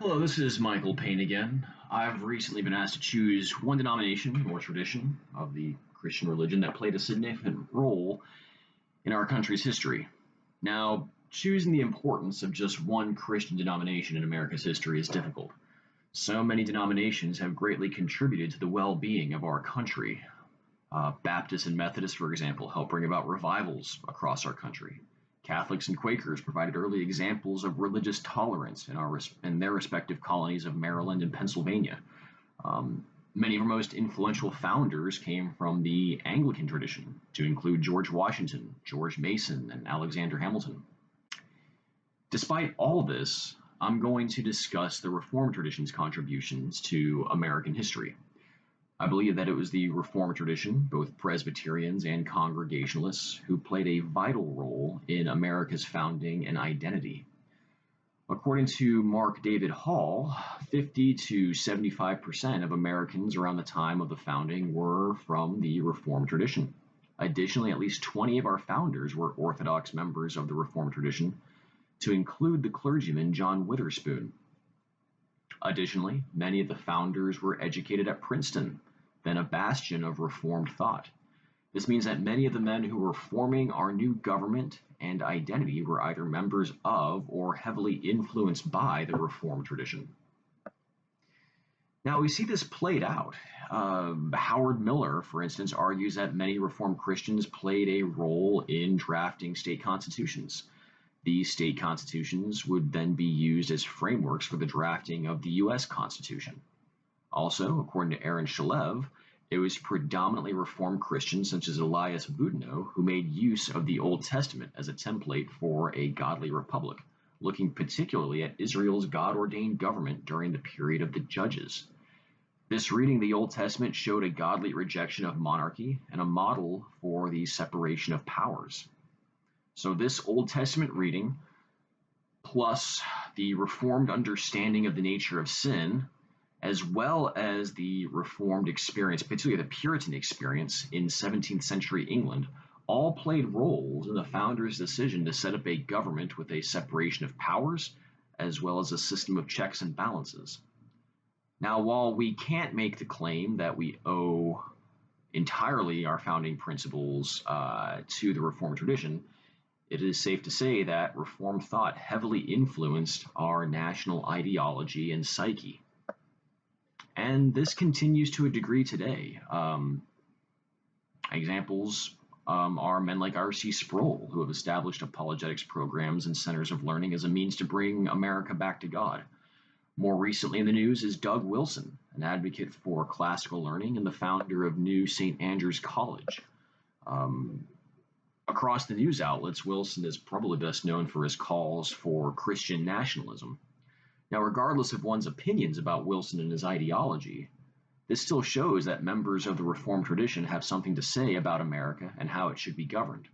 Hello, this is Michael Payne again. I've recently been asked to choose one denomination or tradition of the Christian religion that played a significant role in our country's history. Now, choosing the importance of just one Christian denomination in America's history is difficult. So many denominations have greatly contributed to the well being of our country. Baptists and Methodists, for example, helped bring about revivals across our country. Catholics and Quakers provided early examples of religious tolerance in their respective colonies of Maryland and Pennsylvania. Many of our most influential founders came from the Anglican tradition, to include George Washington, George Mason, and Alexander Hamilton. Despite all this, I'm going to discuss the Reformed tradition's contributions to American history. I believe that it was the Reformed tradition, both Presbyterians and Congregationalists, who played a vital role in America's founding and identity. According to Mark David Hall, 50 to 75% of Americans around the time of the founding were from the Reformed tradition. Additionally, at least 20 of our founders were Orthodox members of the Reformed tradition, to include the clergyman John Witherspoon. Additionally, many of the founders were educated at Princeton, then a bastion of Reformed thought. This means that many of the men who were forming our new government and identity were either members of or heavily influenced by the Reformed tradition. Now, we see this played out. Howard Miller, for instance, argues that many Reformed Christians played a role in drafting state constitutions. These state constitutions would then be used as frameworks for the drafting of the U.S. Constitution. Also, according to Aaron Shalev, it was predominantly Reformed Christians such as Elias Boudinot who made use of the Old Testament as a template for a godly republic, looking particularly at Israel's God-ordained government during the period of the Judges. This reading of the Old Testament showed a godly rejection of monarchy and a model for the separation of powers. So this Old Testament reading, plus the Reformed understanding of the nature of sin, as well as the Reformed experience, particularly the Puritan experience in 17th century England, all played roles in the founders' decision to set up a government with a separation of powers, as well as a system of checks and balances. Now, while we can't make the claim that we owe entirely our founding principles to the Reformed tradition, it is safe to say that Reformed thought heavily influenced our national ideology and psyche. And this continues to a degree today. Examples are men like R.C. Sproul, who have established apologetics programs and centers of learning as a means to bring America back to God. More recently in the news is Doug Wilson, an advocate for classical learning and the founder of New St. Andrews College. Across the news outlets, Wilson is probably best known for his calls for Christian nationalism. Now, regardless of one's opinions about Wilson and his ideology, this still shows that members of the Reformed tradition have something to say about America and how it should be governed.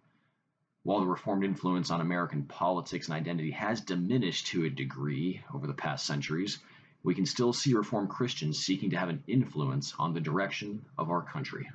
While the Reformed influence on American politics and identity has diminished to a degree over the past centuries, we can still see Reformed Christians seeking to have an influence on the direction of our country.